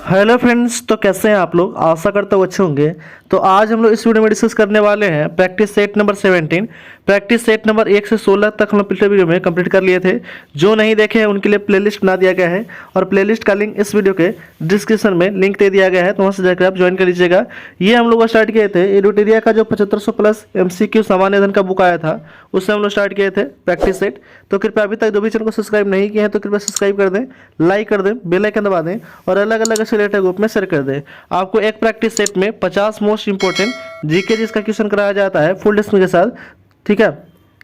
Hello friends, तो कैसे हैं आप लोग। आशा करता हूँ अच्छे होंगे। तो आज हम लोग इस वीडियो में डिस्कस करने वाले हैं practice set number 17। Practice set number 1 से 16 तक हम लोग पिछले वीडियो में कंप्लीट कर लिए थे। जो नहीं देखे हैं उनके लिए प्लेलिस्ट बना दिया गया है और प्लेलिस्ट का लिंक इस वीडियो के डिस्क्रिप्शन में लिंक दे दिया गया है, तो वहाँ से जाकर आप ज्वाइन कर लीजिएगा। ये हम लोग स्टार्ट किए थे एडुटेरिया का जो 7500 प्लस MCQ सामान्य अध्ययन का बुक आया था, उससे हम लोग स्टार्ट किए थे प्रैक्टिस सेट। तो कृपया अभी तक जो भी चैनल को सब्सक्राइब नहीं किए हैं तो कृपया सब्सक्राइब कर दें, लाइक कर दें, बेल आइकन दबा दें और अलग अलग रिलेटेड ग्रुप में शेयर कर दें। आपको एक प्रैक्टिस सेट में 50 मोस्ट इंपोर्टेंट जीके जिसका क्वेश्चन कराया जाता है फुल डिस्क के साथ, ठीक है।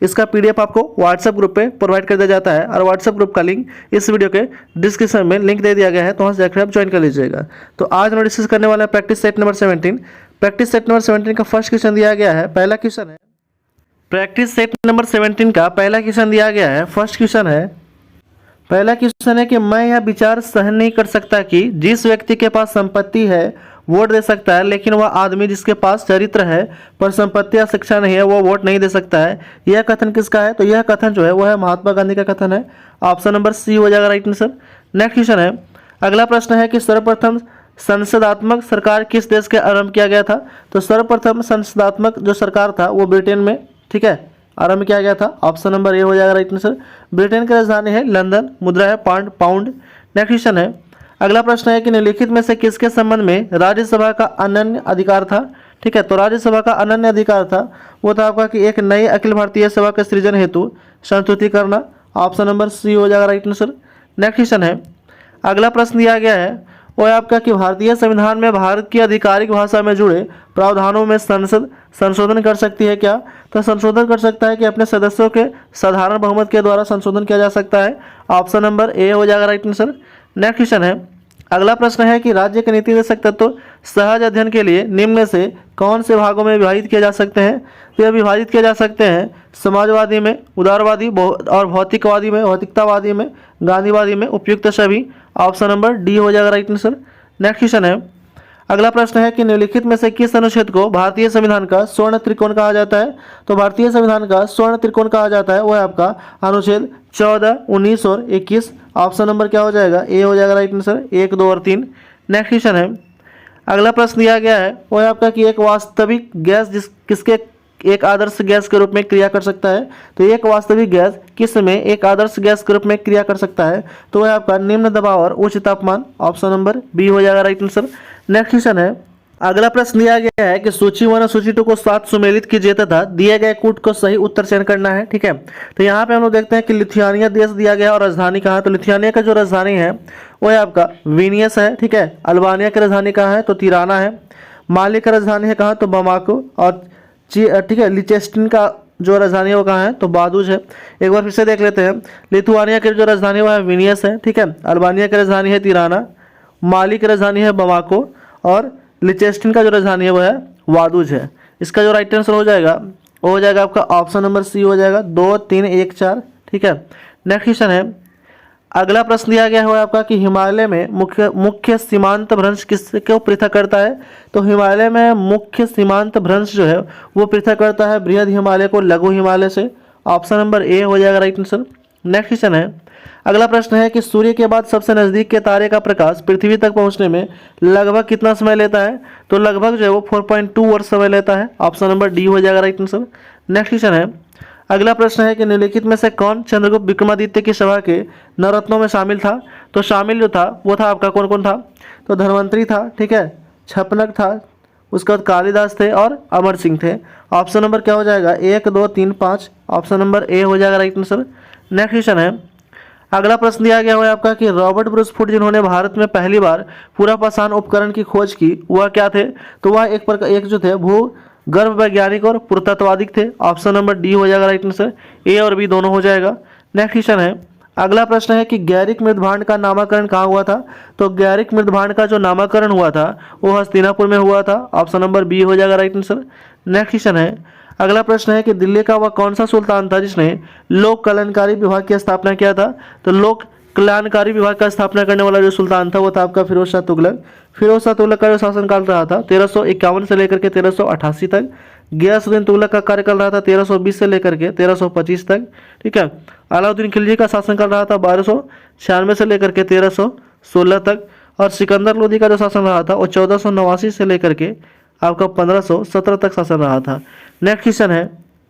इसका PDF आपको व्हाट्सएप ग्रुप पे प्रोवाइड कर दिया जाता है और व्हाट्सएप ग्रुप का लिंक इस वीडियो के डिस्क्रिप्शन में लिंक दे दिया गया है, तो वहाँ से जाकर आप ज्वाइन कर लीजिएगा। तो आज हम डिस्कस करने वाले हैं practice set number 17। Practice set number 17 का फर्स्ट क्वेश्चन दिया गया है। पहला क्वेश्चन है प्रैक्टिस सेट नंबर 17 का पहला क्वेश्चन दिया गया है। फर्स्ट क्वेश्चन है, पहला क्वेश्चन है कि मैं यह विचार सहन नहीं कर सकता कि जिस व्यक्ति के पास संपत्ति है वोट दे सकता है, लेकिन वह आदमी जिसके पास चरित्र है पर संपत्ति या शिक्षा नहीं है वो वोट नहीं दे सकता है। यह कथन किसका है? तो यह कथन जो है वह है महात्मा गांधी का कथन है। ऑप्शन नंबर सी हो जाएगा राइट आंसर। नेक्स्ट क्वेश्चन है, अगला प्रश्न है कि सर्वप्रथम संसदात्मक सरकार किस देश के आरंभ किया गया था? तो सर्वप्रथम संसदात्मक जो सरकार था वो ब्रिटेन में, ठीक है, आरंभ किया गया था। ऑप्शन नंबर ए हो जाएगा राइट आंसर। ब्रिटेन की राजधानी है लंदन, मुद्रा है पाउंड। नेक्स्ट क्वेश्चन है, अगला प्रश्न है कि निम्नलिखित में से किसके संबंध में राज्यसभा का अनन्य अधिकार था? ठीक है, तो राज्यसभा का अनन्य अधिकार था वो था आपका कि एक नई अखिल भारतीय सभा के सृजन हेतु संस्तुति करना। ऑप्शन नंबर सी हो जाएगा राइट आंसर। नेक्स्ट क्वेश्चन है, अगला प्रश्न दिया गया है वो है आपका कि भारतीय संविधान में भारत की आधिकारिक भाषा में जुड़े प्रावधानों में संसद संशोधन कर सकती है क्या? तो संशोधन कर सकता है कि अपने सदस्यों के साधारण बहुमत के द्वारा संशोधन किया जा सकता है। ऑप्शन नंबर ए हो जाएगा राइट आंसर। नेक्स्ट क्वेश्चन है, अगला प्रश्न है कि राज्य के नीति निर्देशक तत्व सहज अध्ययन के लिए निम्न में से कौन से भागों में विभाजित किए जा सकते हैं? तो यह विभाजित किए जा सकते हैं समाजवादी में, उदारवादी और भौतिकवादी में, भौतिकतावादी में, गांधीवादी में, उपयुक्त सभी। ऑप्शन नंबर डी हो जाएगा राइट आंसर। नेक्स्ट क्वेश्चन है, अगला प्रश्न है कि निम्नलिखित में से किस अनुच्छेद को भारतीय संविधान का स्वर्ण त्रिकोण कहा जाता है? तो भारतीय संविधान का स्वर्ण त्रिकोण कहा जाता है वह है आपका अनुच्छेद 14, 19 और 21। ऑप्शन नंबर क्या हो जाएगा? ए हो जाएगा राइट आंसर, 1, 2 और 3। नेक्स्ट क्वेश्चन है, अगला प्रश्न दिया गया है वो है आपका कि एक वास्तविक गैस किसके एक आदर्श गैस के रूप में क्रिया कर सकता है? तो एक वास्तविक गैस किस में एक आदर्श गैस के रूप में क्रिया कर सकता है? तो वह आपका निम्न दबाव और उच्च तापमान। ऑप्शन नंबर बी हो जाएगा राइट आंसर। नेक्स्ट क्वेश्चन है, अगला प्रश्न दिया गया है कि सूची 1 और सूची 2 को साथ सुमेलित कीजिए तथा दिए गए कूट को सही उत्तर चयन करना है, ठीक है। तो यहाँ पे हम लोग देखते हैं कि लिथुआनिया देश दिया गया और राजधानी कहाँ है? तो लिथुआनिया का जो राजधानी है वो है आपका विनियस है, ठीक है। अल्बानिया की राजधानी कहाँ है? तो तिराना है। माली का राजधानी है कहाँ? तो बमाको। और ठीक है, लिचेस्टिन का जो राजधानी है वो कहाँ है? तो बादूज है। एक बार फिर से देख लेते हैं, लिथुआनिया की जो राजधानी है वो है विनियस है, ठीक है। अल्बानिया की राजधानी है तिराना, माली की राजधानी है बमाको और लिचेस्टिन का जो राजधानी है वो है वादूज है। इसका जो राइट आंसर हो जाएगा वो हो जाएगा आपका ऑप्शन नंबर सी हो जाएगा, 2, 3, 1, 4, ठीक है। नेक्स्ट क्वेश्चन है, अगला प्रश्न दिया गया है आपका कि हिमालय में मुख्य सीमांत भ्रंश किसको पृथक करता है? तो हिमालय में मुख्य सीमांत भ्रंश जो है वो पृथक करता है बृहद हिमालय को लघु हिमालय से। ऑप्शन नंबर ए हो जाएगा राइट आंसर। नेक्स्ट क्वेश्चन है, अगला प्रश्न है कि सूर्य के बाद सबसे नजदीक के तारे का प्रकाश पृथ्वी तक पहुंचने में लगभग कितना समय लेता है? तो लगभग जो है वो 4.2 वर्ष समय लेता है। ऑप्शन नंबर डी हो जाएगा राइट आंसर। नेक्स्ट क्वेश्चन है, अगला प्रश्न है कि निम्नलिखित में से कौन चंद्रगुप्त विक्रमादित्य की सभा के नवरत्नों में शामिल था? तो शामिल जो था वो था आपका कौन कौन था? तो धन्वंतरी था, ठीक है, छपनक था, उसके बाद कालिदास थे और अमर सिंह थे। ऑप्शन नंबर क्या हो जाएगा? 1, 2, 3, 5। ऑप्शन नंबर ए हो जाएगा राइट आंसर। नेक्स्ट क्वेश्चन है, अगला प्रश्न दिया गया है आपका कि रॉबर्ट ब्रूस फुट जिन्होंने भारत में पहली बार पूरा पाषाण उपकरण की खोज की वह क्या थे? तो वह एक जो थे भू गर्भ वैज्ञानिक और पुरातत्ववादी थे। ऑप्शन नंबर डी हो जाएगा राइट आंसर। ए और बी दोनों हो जाएगा। नेक्स्ट क्वेश्चन है, अगला प्रश्न है कि गैरिक मृदभांड का नामकरण कहाँ हुआ था? तो गैरिक मृदभांड का जो नामकरण हुआ था वो हस्तिनापुर में हुआ था। ऑप्शन नंबर बी हो जाएगा राइट आंसर। नेक्स्ट क्वेश्चन है, अगला प्रश्न है कि दिल्ली का वह कौन सा सुल्तान था जिसने लोक कल्याणकारी विभाग की स्थापना किया था? तो लोक कल्याणकारी विभाग का स्थापना करने वाला जो सुल्तान था वो था आपका फिरोज शाह तुगलक। फिरोज शाह तुगलक का जो शासनकाल रहा था 1351 से लेकर के 1388 तक। गियासुद्दीन तुगलक का कार्यकाल रहा था 1320 से लेकर के 1325 तक, ठीक है। अलाउद्दीन खिलजी का शासनकाल रहा था 1296 से लेकर के 1316 तक। और सिकंदर लोदी का जो शासन रहा था वो 1489 से लेकर के आपका 1517 तक शासन रहा था। नेक्स्ट क्वेश्चन है,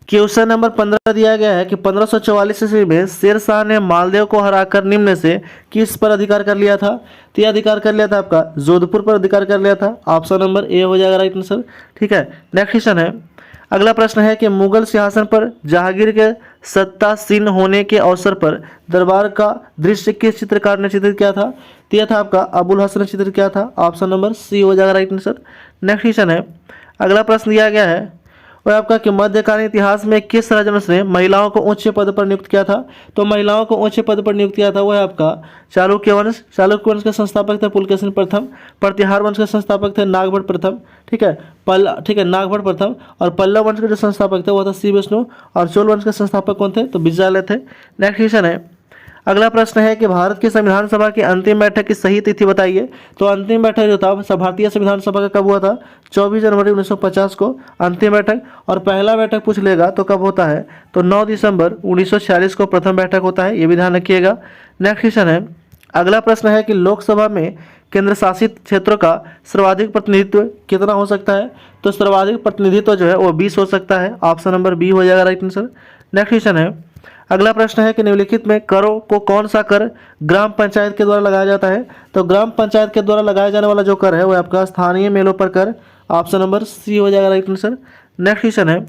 क्वेश्चन नंबर 15 दिया गया है कि 1544 ईस्वी में शेर शाह ने मालदेव को हराकर निम्न से किस पर अधिकार कर लिया था? तो यह अधिकार कर लिया था आपका जोधपुर पर अधिकार कर लिया था। ऑप्शन नंबर ए हो जाएगा राइट आंसर। ठीक है, नेक्स्ट क्वेश्चन है, अगला प्रश्न है कि मुगल सिंहासन पर जहांगीर के सत्तासीन होने के अवसर पर दरबार का दृश्य किस चित्रकार ने चित्रित किया था? तो यह था आपका अबुल हसन ने चित्रित किया था। ऑप्शन नंबर सी हो जाएगा राइट आंसर। नेक्स्ट क्वेश्चन है, अगला प्रश्न दिया गया है वह आपका कि मध्यकालीन इतिहास में किस राजवंश ने महिलाओं को उच्च पद पर नियुक्त किया था? तो महिलाओं को उच्च पद पर नियुक्त किया था वह आपका चालुक्य वंश। चालुक्य वंश के संस्थापक थे पुलकेशिन प्रथम। प्रतिहार वंश के संस्थापक थे नागभट्ट प्रथम। ठीक है, नागभट्ट प्रथम। और पल्लव वंश के जो संस्थापक थे वो था श्री विष्णु। और चोल वंश के संस्थापक कौन थे? तो विजयालय थे। नेक्स्ट क्वेश्चन है, अगला प्रश्न है कि भारत की संविधान सभा की अंतिम बैठक की सही तिथि बताइए। तो अंतिम बैठक जो था भारतीय संविधान सभा का कब हुआ था? 24 जनवरी 1950 को अंतिम बैठक। और पहला बैठक पूछ लेगा तो कब होता है? तो 9 दिसंबर 1946 को प्रथम बैठक होता है, ये भी ध्यान रखिएगा। नेक्स्ट क्वेश्चन है, अगला प्रश्न है कि लोकसभा में केंद्र शासित क्षेत्रों का सर्वाधिक प्रतिनिधित्व कितना हो सकता है? तो सर्वाधिक प्रतिनिधित्व जो है वो 20 हो सकता है। ऑप्शन नंबर बी हो जाएगा राइट आंसर। नेक्स्ट क्वेश्चन है, अगला प्रश्न है कि निम्नलिखित में करों को कौन सा कर ग्राम पंचायत के द्वारा लगाया जाता है? तो ग्राम पंचायत के द्वारा लगाया जाने वाला जो कर है वह आपका स्थानीय मेलों पर कर। ऑप्शन नंबर सी हो जाएगा राइट आंसर। नेक्स्ट क्वेश्चन है,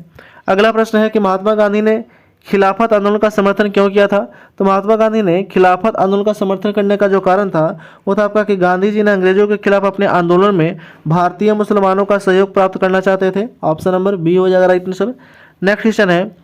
अगला प्रश्न है कि महात्मा गांधी ने खिलाफत आंदोलन का समर्थन क्यों किया था? तो महात्मा गांधी ने खिलाफत आंदोलन का समर्थन करने का जो कारण था वो था आपका कि गांधी जी ने अंग्रेजों के खिलाफ अपने आंदोलन में भारतीय मुसलमानों का सहयोग प्राप्त करना चाहते थे। ऑप्शन नंबर बी हो जाएगा राइट आंसर। नेक्स्ट क्वेश्चन है,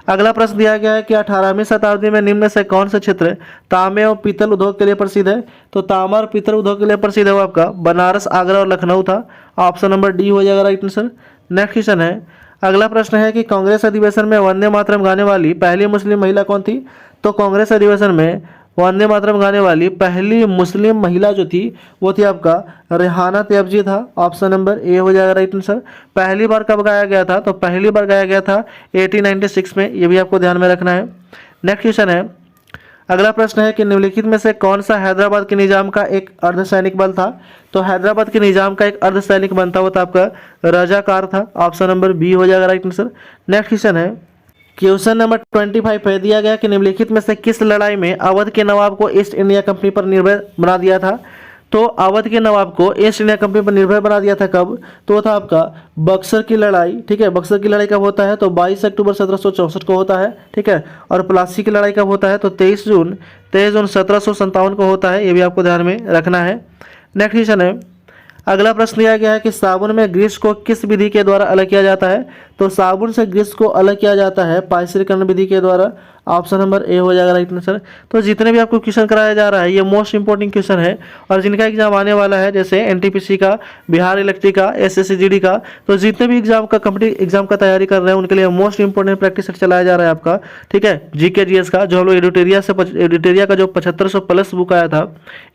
अगला प्रश्न दिया गया है कि 18वीं शताब्दी में निम्न से कौन सा क्षेत्र तांबे और पीतल उद्योग के लिए प्रसिद्ध है? तो तांबा और पीतल उद्योग के लिए प्रसिद्ध है वो आपका बनारस, आगरा और लखनऊ था। ऑप्शन नंबर डी हो जाएगा राइट आंसर। नेक्स्ट क्वेश्चन है, अगला प्रश्न है कि कांग्रेस अधिवेशन में वंदे मातरम गाने वाली पहली मुस्लिम महिला कौन थी? तो कांग्रेस अधिवेशन में वंदे मातरम गाने वाली पहली मुस्लिम महिला जो थी वो थी आपका रेहाना तैयब था। ऑप्शन नंबर ए हो जाएगा राइट आंसर। पहली बार कब गाया गया था? तो पहली बार गाया गया था 1896 में, ये भी आपको ध्यान में रखना है। नेक्स्ट क्वेश्चन है, अगला प्रश्न है कि निम्नलिखित में से कौन सा हैदराबाद के निजाम का एक अर्धसैनिक बल था? तो हैदराबाद के निजाम का एक अर्धसैनिक बल था वो था आपका रजाकार था। ऑप्शन नंबर बी हो जाएगा राइट आंसर। नेक्स्ट क्वेश्चन है, क्वेश्चन नंबर 25 है, दिया गया कि निम्नलिखित में से किस लड़ाई में अवध के नवाब को ईस्ट इंडिया कंपनी पर निर्भर बना दिया था? तो अवध के नवाब को ईस्ट इंडिया कंपनी पर निर्भर बना दिया था कब? तो वो था आपका बक्सर की लड़ाई। ठीक है, बक्सर की लड़ाई कब होता है? तो 22 अक्टूबर 1764 को होता है। ठीक है, और प्लासी की लड़ाई कब होता है? तो 23 जून 1757 को होता है, ये भी आपको ध्यान में रखना है। नेक्स्ट क्वेश्चन है, अगला प्रश्न दिया गया है कि साबुन में ग्रीस को किस विधि के द्वारा अलग किया जाता है? तो साबुन से ग्रीस को अलग किया जाता है पाइस्त्रीकरण विधि के द्वारा। ऑप्शन नंबर ए हो जाएगा राइट आंसर। तो जितने भी आपको क्वेश्चन कराया जा रहा है ये मोस्ट इंपॉर्टेंट क्वेश्चन है और जिनका एग्जाम आने वाला है जैसे एनटीपीसी का, बिहार इलेक्ट्रिक का, एसएससी का, तो जितने भी एग्जाम का कम्पिटिटिव एग्जाम का तैयारी कर रहे हैं उनके लिए मोस्ट इंपॉर्टेंट प्रैक्टिस सेट चलाया जा रहा है आपका। ठीक है, जीके जीएस का जो हम लोग एडिटोरिया का जो 7500 प्लस बुक आया था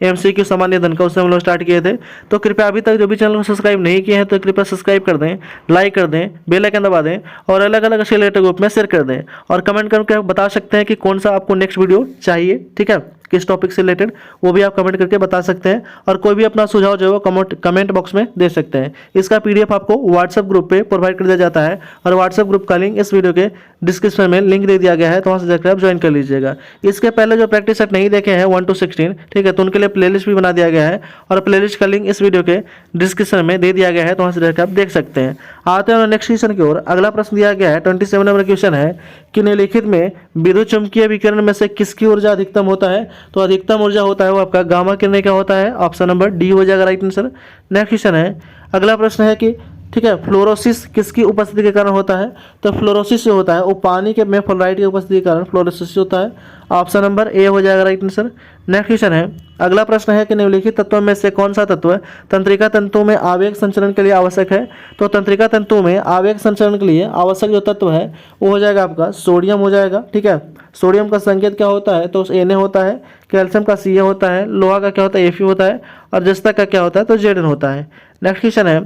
एमसीक्यू सामान्य धन का, उससे हम लोग स्टार्ट किए थे। तो कृपया अभी तक जो भी चैनल को सब्सक्राइब नहीं किए हैं तो कृपया सब्सक्राइब कर दें, लाइक कर दें, बेल आइकन दबा दें और अलग अलग रिलेटेड ग्रुप में शेयर कर दें और कमेंट करके बता सकते हैं कि कौन सा आपको नेक्स्ट वीडियो चाहिए। ठीक है, किस टॉपिक से रिलेटेड वो भी आप कमेंट करके बता सकते हैं और कोई भी अपना सुझाव जो है वो कमेंट बॉक्स में दे सकते हैं। इसका पीडीएफ आपको व्हाट्सएप ग्रुप पे प्रोवाइड कर दिया जाता है और व्हाट्सएप ग्रुप का लिंक इस वीडियो के डिस्क्रिप्शन में लिंक दे दिया गया है, तो वहाँ से जाकर आप ज्वाइन कर लीजिएगा। इसके पहले जो प्रैक्टिस सेट नहीं देखे हैं 1 to 16, ठीक है, तो उनके लिए प्लेलिस्ट भी बना दिया गया है और प्लेलिस्ट का लिंक इस वीडियो के डिस्क्रिप्शन में दे दिया गया है, तो वहाँ से जाकर आप देख सकते हैं। आते हैं नेक्स्ट क्वेश्चन की ओर। अगला प्रश्न दिया गया है 27 नंबर क्वेश्चन है कि निम्नलिखित में विद्युत चुंबकीय विकिरण में से किसकी ऊर्जा अधिकतम होता है? तो अधिकतम ऊर्जा होता है वो आपका गामा किरण का होता है। ऑप्शन नंबर डी हो जाएगा राइट आंसर। नेक्स्ट क्वेश्चन है, अगला प्रश्न है कि ठीक है, फ्लोरोसिस किसकी उपस्थिति के कारण होता है? तो फ्लोरोसिस जो होता है वो पानी के में फ्लोराइड की उपस्थिति के कारण फ्लोरोसिस होता है। ऑप्शन नंबर ए हो जाएगा राइट आंसर। नेक्स्ट क्वेश्चन है, अगला प्रश्न है कि निम्नलिखित तत्वों में से कौन सा तत्व तंत्रिका तंतु में आवेग संचरण के लिए आवश्यक है? तो तंत्रिका तंतु में आवेग संचरण के लिए आवश्यक जो तत्व है वो हो जाएगा आपका सोडियम हो जाएगा। ठीक है, सोडियम का संकेत क्या होता है? तो Na होता है, कैल्शियम का Ca होता है, लोहा का क्या होता है? Fe होता है और जस्ता का क्या होता है? तो Zn होता है। नेक्स्ट क्वेश्चन है,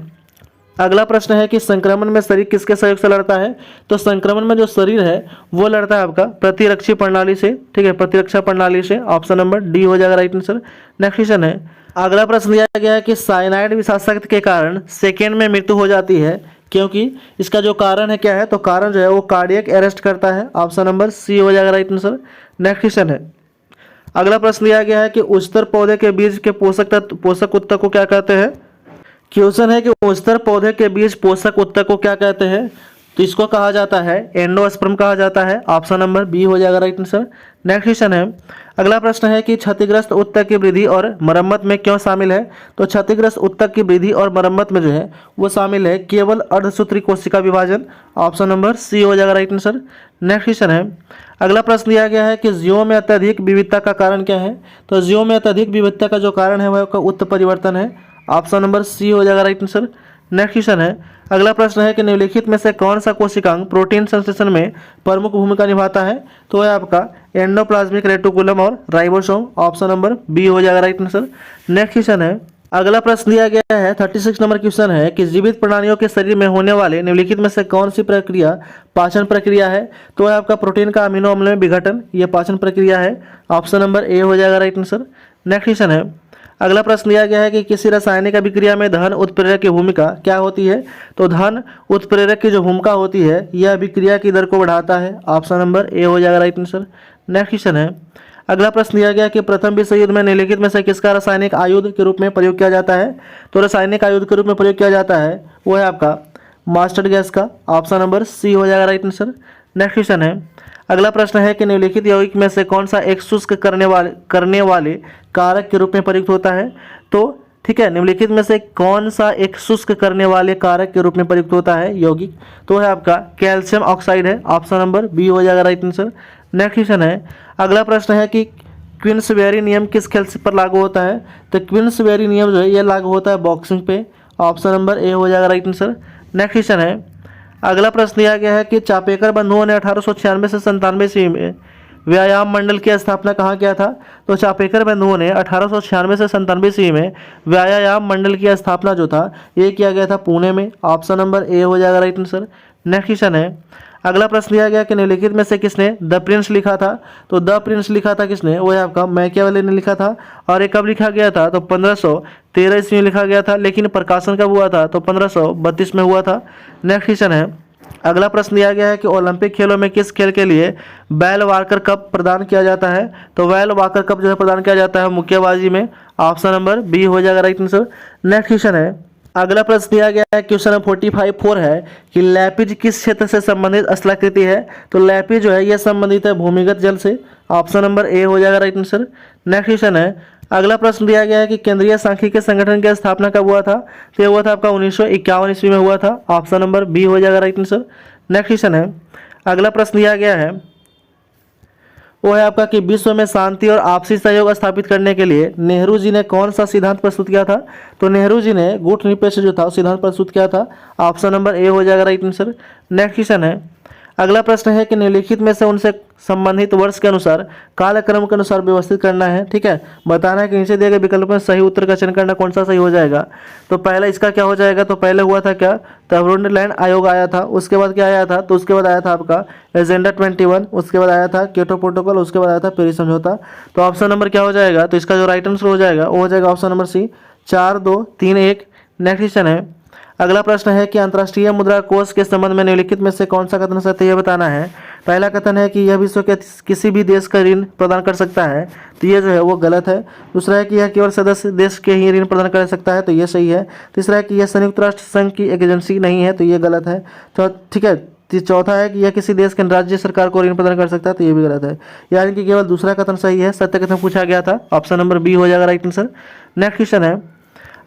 अगला प्रश्न है कि संक्रमण में शरीर किसके सहयोग से लड़ता है? तो संक्रमण में जो शरीर है वो लड़ता है आपका प्रतिरक्षी प्रणाली से। ठीक है, प्रतिरक्षा प्रणाली से। ऑप्शन नंबर डी हो जाएगा राइट आंसर। नेक्स्ट क्वेश्चन है, अगला प्रश्न दिया गया है कि साइनाइड विषाक्त के कारण सेकेंड में मृत्यु हो जाती है, क्योंकि इसका जो कारण है क्या है, तो कारण जो है वो कार्डियक अरेस्ट करता है। ऑप्शन नंबर सी हो जाएगा राइट आंसर। नेक्स्ट क्वेश्चन है, अगला प्रश्न दिया गया है कि उच्चतर पौधे के बीज के पोषक उत्तक को क्या कहते हैं। क्वेश्चन है कि उच्चतर पौधे के बीज पोषक उत्तक को क्या कहते हैं, तो इसको कहा जाता है एंडोस्पर्म कहा जाता है। ऑप्शन नंबर बी हो जाएगा राइट आंसर। नेक्स्ट क्वेश्चन है, अगला प्रश्न है कि क्षतिग्रस्त उत्तक की वृद्धि और मरम्मत में क्यों शामिल है, तो क्षतिग्रस्त उत्तक की वृद्धि और मरम्मत में जो है वो शामिल है केवल अर्धसूत्री कोशिका विभाजन। ऑप्शन नंबर सी हो जाएगा राइट आंसर। नेक्स्ट क्वेश्चन है, अगला प्रश्न दिया गया है कि जीवों में अत्यधिक विविधता का कारण क्या है, तो जीवों में अत्यधिक विविधता का जो कारण है वह उत्परिवर्तन है। ऑप्शन नंबर सी हो जाएगा राइट आंसर। नेक्स्ट क्वेश्चन है, अगला प्रश्न है कि निम्नलिखित में से कौन सा कोशिकांग प्रोटीन संश्लेषण में प्रमुख भूमिका निभाता है, तो है आपका एंडोप्लाज्मिक रेटिकुलम और राइबोसोम। ऑप्शन नंबर बी हो जाएगा राइट आंसर। नेक्स्ट क्वेश्चन है, अगला प्रश्न दिया गया है 36 नंबर क्वेश्चन है कि जीवित प्राणियों के शरीर में होने वाले निम्नलिखित में से कौन सी प्रक्रिया पाचन प्रक्रिया है, तो है आपका प्रोटीन का अमीनो अम्ल में विघटन, यह पाचन प्रक्रिया है। ऑप्शन नंबर ए हो जाएगा राइट आंसर। नेक्स्ट क्वेश्चन है, अगला प्रश्न दिया गया है कि किसी रासायनिक अभिक्रिया में धन उत्प्रेरक की भूमिका क्या होती है, तो धन उत्प्रेरक की जो भूमिका होती है यह अभिक्रिया की दर को बढ़ाता है। ऑप्शन नंबर ए हो जाएगा राइट आंसर। नेक्स्ट क्वेश्चन है, अगला प्रश्न दिया गया कि प्रथम विश्व युद्ध में निम्नलिखित में से किसका रासायनिक आयुध के रूप में प्रयोग किया जाता है, तो रासायनिक आयुध के रूप में प्रयोग किया जाता है वो है आपका मास्टर्ड गैस का। ऑप्शन नंबर सी हो जाएगा राइट आंसर। नेक्स्ट क्वेश्चन है, अगला प्रश्न है कि निम्नलिखित यौगिक में से कौन सा एक शुष्क करने वाले कारक के रूप में प्रयुक्त होता है, तो ठीक है निम्नलिखित में से कौन सा एक शुष्क करने वाले कारक के रूप में प्रयुक्त होता है यौगिक, तो है आपका कैल्शियम ऑक्साइड है। ऑप्शन नंबर बी हो जाएगा राइट आंसर। नेक्स्ट क्वेश्चन है, अगला प्रश्न है कि क्वींसबेरी नियम किस खेल पर लागू होता है, तो क्वींसबेरी नियम जो है यह लागू होता है बॉक्सिंग पे। ऑप्शन नंबर ए हो जाएगा राइट आंसर। नेक्स्ट क्वेश्चन है, अगला प्रश्न दिया गया है कि चापेकर बंधुओं ने 1896 से 97 ईस्वी में व्यायाम मंडल की स्थापना कहाँ किया था, तो चापेकर बंधुओं ने 1896 से 97 ईस्वी में व्यायाम मंडल की स्थापना जो था ये किया गया था पुणे में। ऑप्शन नंबर ए हो जाएगा राइट आंसर। नेक्स्ट क्वेश्चन है, अगला प्रश्न दिया गया कि निम्नलिखित में से किसने द प्रिंस लिखा था, तो द प्रिंस लिखा था किसने, वो है आपका मैकियावेली ने लिखा था। और ये कब लिखा गया था, तो 1513 ईस्वी में लिखा गया था, लेकिन प्रकाशन कब हुआ था, तो 1532 में हुआ था। नेक्स्ट क्वेश्चन है, अगला प्रश्न दिया गया है कि ओलंपिक खेलों में किस खेल के लिए बैल वाकर कप प्रदान किया जाता है, तो बैल वाकर कप जो है प्रदान किया जाता है मुक्केबाजी में। ऑप्शन नंबर बी हो जाएगा राइट आंसर। नेक्स्ट क्वेश्चन है, अगला प्रश्न दिया गया है क्वेश्चन नंबर 45 है कि लैपिज किस क्षेत्र से संबंधित स्थलाकृति है, तो लैपिज जो है यह संबंधित है भूमिगत जल से। ऑप्शन नंबर ए हो जाएगा राइट आंसर। नेक्स्ट क्वेश्चन है, अगला प्रश्न दिया गया है कि केंद्रीय सांख्यिकी संगठन की स्थापना कब हुआ था, तो यह हुआ था आपका 1951 ईस्वी में हुआ था। ऑप्शन नंबर बी हो जाएगा राइट आंसर। नेक्स्ट क्वेश्चन है, अगला प्रश्न दिया गया है वो है आपका कि विश्व में शांति और आपसी सहयोग स्थापित करने के लिए नेहरू जी ने कौन सा सिद्धांत प्रस्तुत किया था, तो नेहरू जी ने गुटनिरपेक्ष जो था सिद्धांत प्रस्तुत किया था। ऑप्शन नंबर ए हो जाएगा राइट आंसर। नेक्स्ट क्वेश्चन है, अगला प्रश्न है कि निम्नलिखित में से उनसे संबंधित वर्ष के अनुसार कालक्रम के अनुसार व्यवस्थित करना है। ठीक है, बताना है कि नीचे दिए गए विकल्प में सही उत्तर का चयन करना कौन सा सही हो जाएगा। तो पहला इसका क्या हो जाएगा, तो पहले हुआ था क्या, तो ब्रुंडलैंड आयोग आया था, उसके बाद क्या आया था, तो उसके बाद आया था आपका एजेंडा 21, उसके बाद आया था क्योटो प्रोटोकॉल, उसके बाद आया था पेरिस समझौता। तो ऑप्शन नंबर क्या हो जाएगा, तो इसका जो राइट आंसर हो जाएगा वो हो जाएगा option number C 4, 2, 3, 1। Next question है, अगला प्रश्न है कि अंतर्राष्ट्रीय मुद्रा कोष के संबंध में निम्नलिखित में से कौन सा कथन सत्य है बताना है। पहला कथन है कि यह विश्व के किसी भी देश का ऋण प्रदान कर सकता है, तो ये जो है वो गलत है। दूसरा है कि यह केवल सदस्य देश के ही ऋण प्रदान कर सकता है, तो ये सही है। तीसरा है कि यह संयुक्त राष्ट्र संघ की एक एजेंसी नहीं है, तो ये गलत है। तो ठीक है, चौथा है कि यह किसी देश के राज्य सरकार को ऋण प्रदान कर सकता है, तो ये भी गलत है। यानी कि केवल दूसरा कथन सही है, सत्य कथन पूछा गया था। ऑप्शन नंबर बी हो जाएगा राइट आंसर। नेक्स्ट क्वेश्चन है,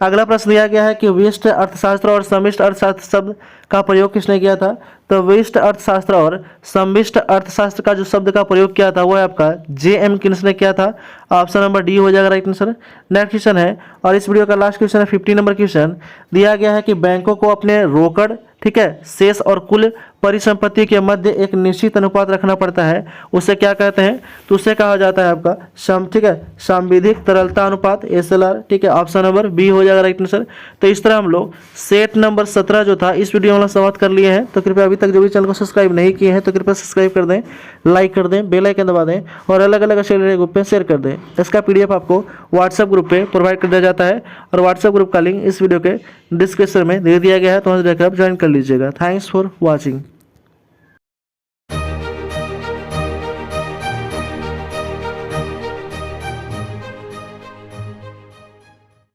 अगला प्रश्न दिया गया है कि व्यष्टि अर्थशास्त्र और समष्टि अर्थशास्त्र शब्द का प्रयोग किसने किया था, तो व्यष्टि अर्थशास्त्र और समष्टि अर्थशास्त्र का जो शब्द का प्रयोग किया था वो है आपका J.M. किन्स ने किया था। ऑप्शन नंबर डी हो जाएगा राइट आंसर। नेक्स्ट क्वेश्चन है, और इस वीडियो का लास्ट क्वेश्चन है 50 नंबर क्वेश्चन। दिया गया है कि बैंकों को अपने रोकड़, ठीक है, शेष और कुल परिसंपत्ति के मध्य एक निश्चित अनुपात रखना पड़ता है, उसे क्या कहते हैं, तो उसे कहा जाता है आपका ठीक है सांविधिक तरलता अनुपात SLR। ठीक है, ऑप्शन नंबर बी हो जाएगा राइट आंसर। तो इस तरह हम लोग सेट नंबर 17 जो था इस वीडियो में हम लोग समाप्त कर लिए हैं। तो कृपया अभी तक जो भी चैनल को सब्सक्राइब नहीं किए हैं तो कृपया सब्सक्राइब कर दें, लाइक कर दें, बेल आइकन दबा दें और अलग अलग स्टडी ग्रुप पे शेयर कर दें। इसका PDF आपको व्हाट्सएप ग्रुप पे प्रोवाइड कर दिया जाता है और व्हाट्सएप ग्रुप का लिंक इस वीडियो के डिस्क्रिप्शन में दे दिया गया है, तो वहाँ से जाकर आप ज्वाइन कर लीजिएगा। Thanks for watching.